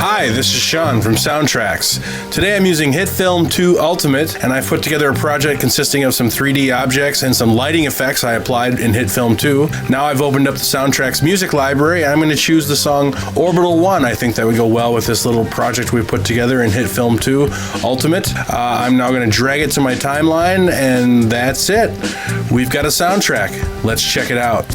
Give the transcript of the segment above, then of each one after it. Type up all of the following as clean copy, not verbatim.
Hi, this is Sean from Soundtracks. Today I'm using HitFilm 2 Ultimate, and I've put together a project consisting of some 3D objects and some lighting effects I applied in HitFilm 2. Now I've opened up the Soundtracks music library, and I'm going to choose the song Orbital 1. I think that would go well with this little project we put together in HitFilm 2 Ultimate. I'm now going to drag it to my timeline, and that's it. We've got a soundtrack. Let's check it out.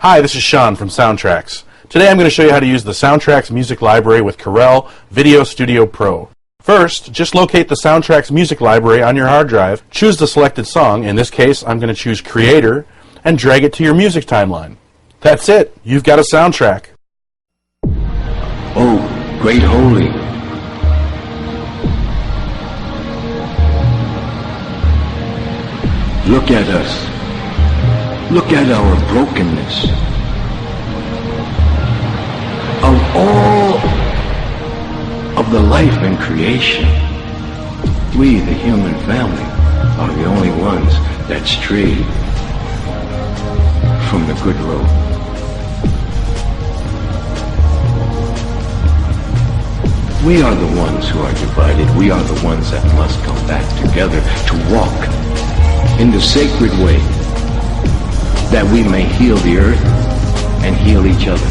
Hi, this is Sean from Soundtracks. Today I'm going to show you how to use the Soundtracks Music Library with Corel Video Studio Pro. First, just locate the Soundtracks Music Library on your hard drive, choose the selected song, in this case I'm going to choose Creator, and drag it to your music timeline. That's it, you've got a soundtrack. Oh, great holy. Look at us. Look at our brokenness. Of all of the life in creation, we, the human family, are the only ones that strayed from the good road. We are the ones who are divided. We are the ones that must come back together to walk in the sacred way, that we may heal the earth and heal each other.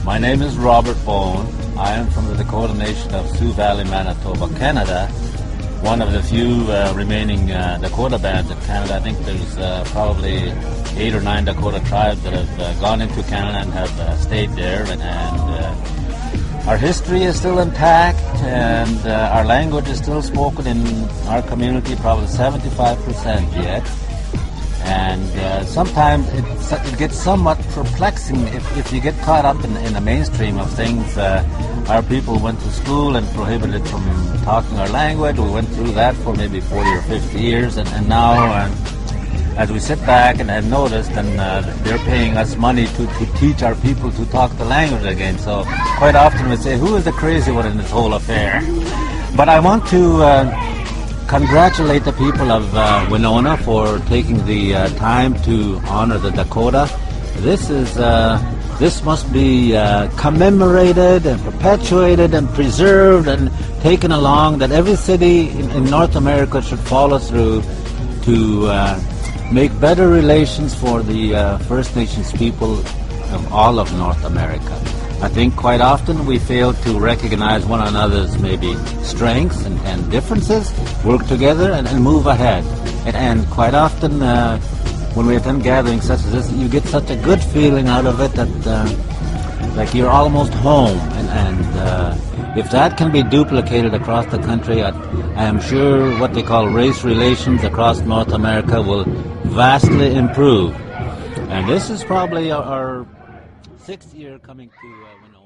My name is Robert Bone. I am from the Dakota Nation of Sioux Valley, Manitoba, Canada. One of the few remaining Dakota bands in Canada. I think there's probably 8 or 9 Dakota tribes that have gone into Canada and have stayed there. And our history is still intact, and our language is still spoken in our community, probably 75% yet. And sometimes it gets somewhat perplexing if you get caught up in the mainstream of things. Our people went to school and prohibited from talking our language. We went through that for maybe 40 or 50 years, and now as we sit back and have noticed, and they're paying us money to teach our people to talk the language again. So quite often we say, who is the crazy one in this whole affair? But I want to congratulate the people of Winona for taking the time to honor the Dakota. This must be commemorated and perpetuated and preserved and taken along, that every city in North America should follow through to make better relations for the First Nations people of all of North America. I think quite often we fail to recognize one another's maybe strengths and differences, work together and move ahead. And quite often when we attend gatherings such as this, you get such a good feeling out of it that like you're almost home. And if that can be duplicated across the country, I am sure what they call race relations across North America will vastly improve. And this is probably our 6th year coming to Winona.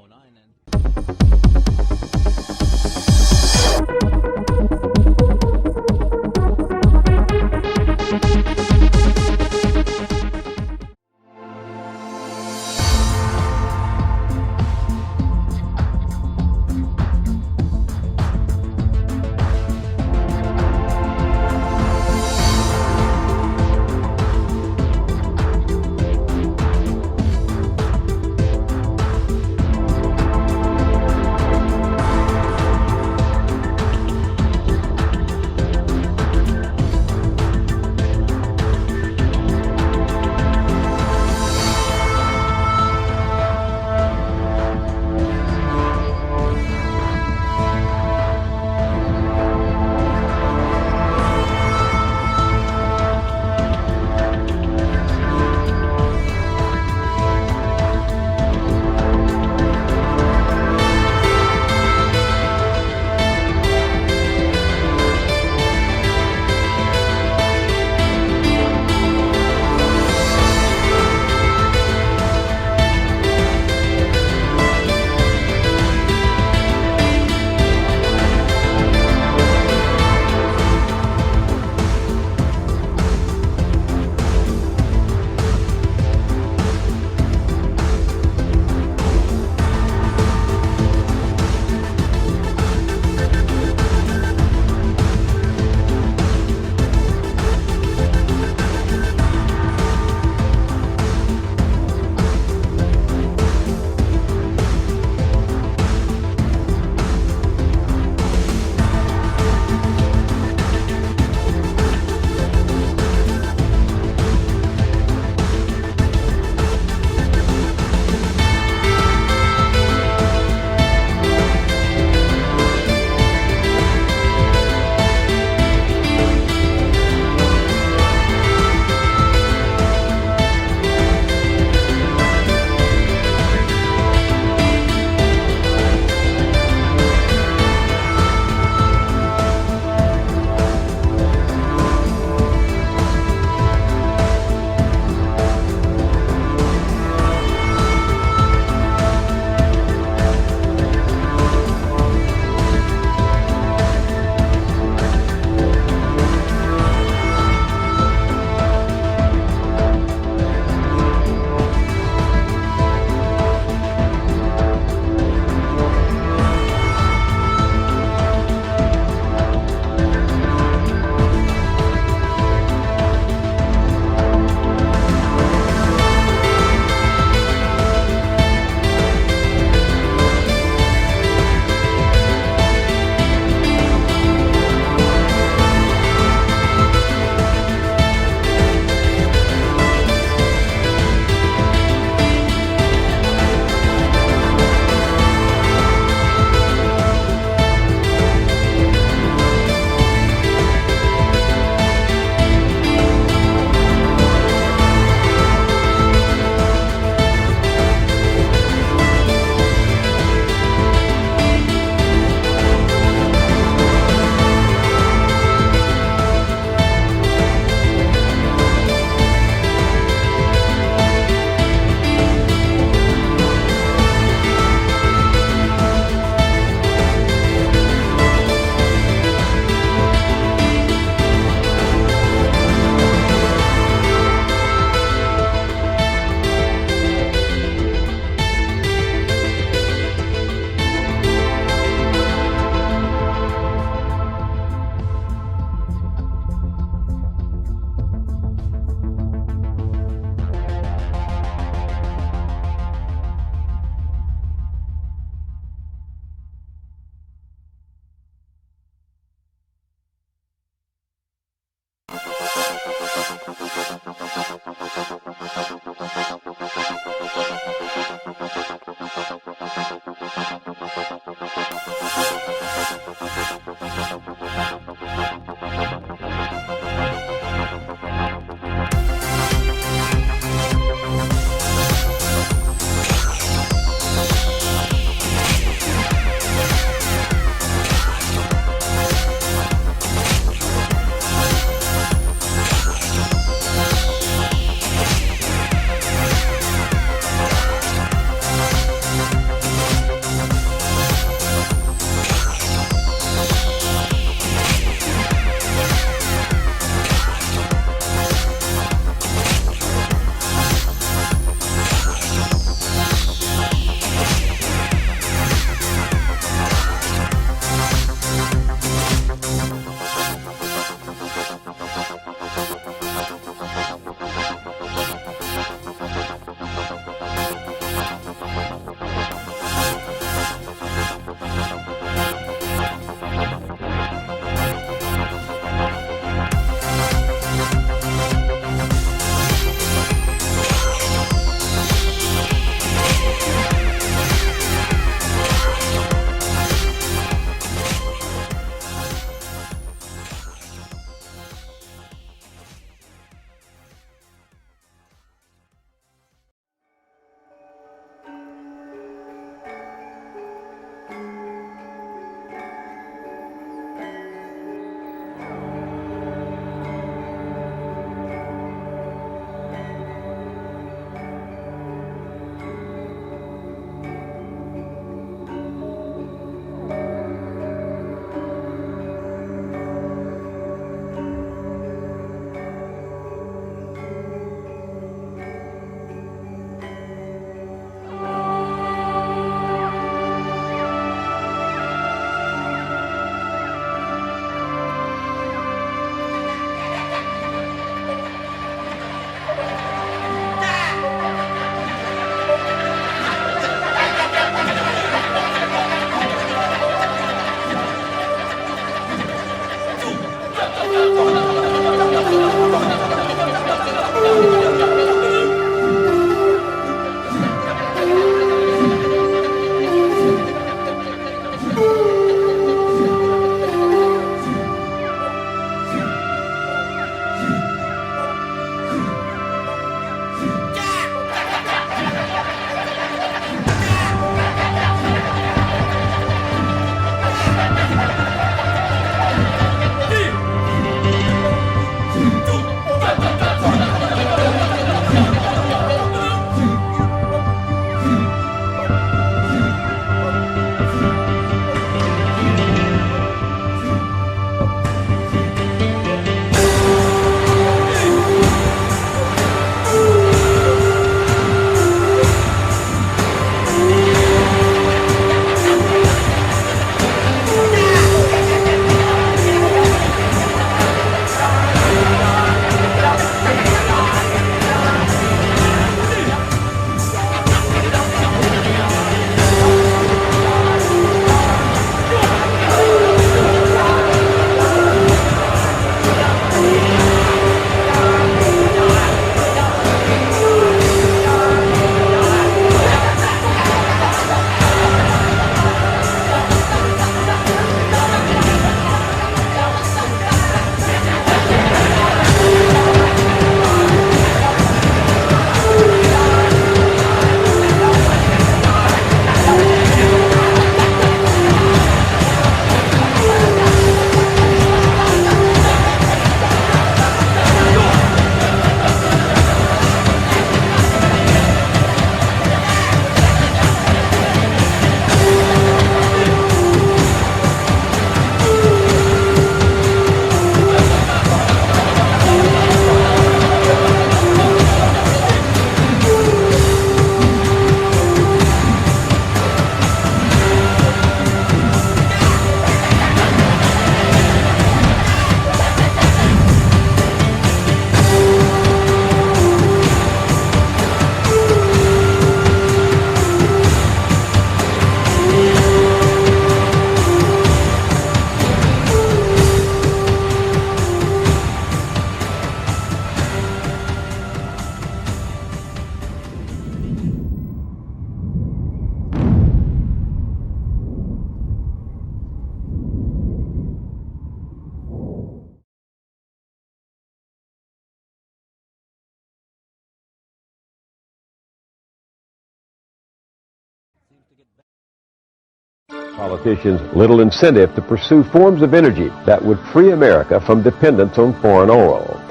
Politicians little incentive to pursue forms of energy that would free America from dependence on foreign oil.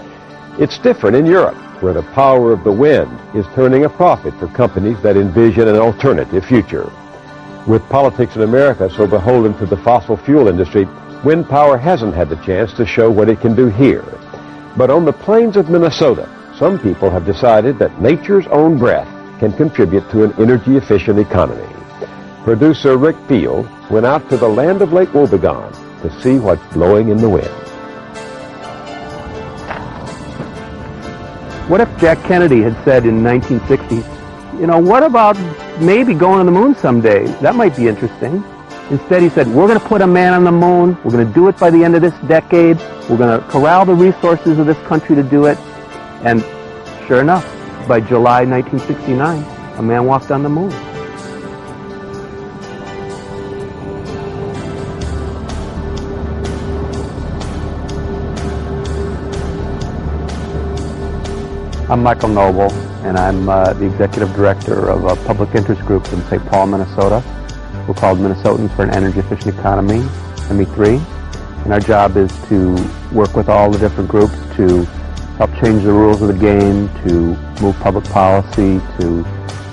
It's different in Europe, where the power of the wind is turning a profit for companies that envision an alternative future. With politics in America so beholden to the fossil fuel industry, wind power hasn't had the chance to show what it can do here. But on the plains of Minnesota, some people have decided that nature's own breath can contribute to an energy-efficient economy. Producer Rick Field went out to the land of Lake Wobegon to see what's blowing in the wind. What if Jack Kennedy had said in 1960, you know, what about maybe going to the moon someday? That might be interesting. Instead, he said, we're going to put a man on the moon. We're going to do it by the end of this decade. We're going to corral the resources of this country to do it. And sure enough, by July 1969, a man walked on the moon. I'm Michael Noble, and I'm the executive director of a public interest group in St. Paul, Minnesota. We're called Minnesotans for an Energy Efficient Economy, ME3. And our job is to work with all the different groups to help change the rules of the game, to move public policy, to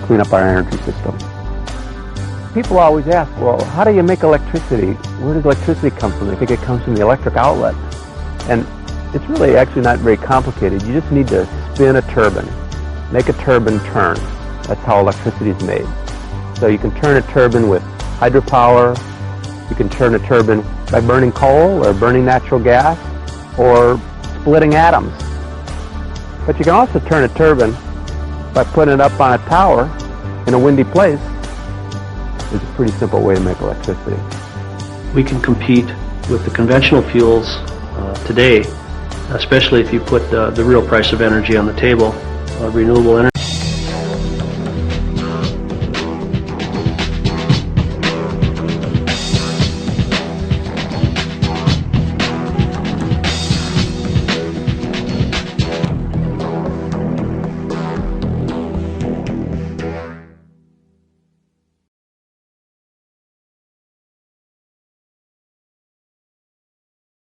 clean up our energy system. People always ask, well, how do you make electricity? Where does electricity come from? They think it comes from the electric outlet. And it's really actually not very complicated. You just need to spin a turbine, make a turbine turn. That's how electricity is made. So you can turn a turbine with hydropower, you can turn a turbine by burning coal or burning natural gas or splitting atoms. But you can also turn a turbine by putting it up on a tower in a windy place. It's a pretty simple way to make electricity. We can compete with the conventional fuels today, especially if you put the real price of energy on the table. Renewable energy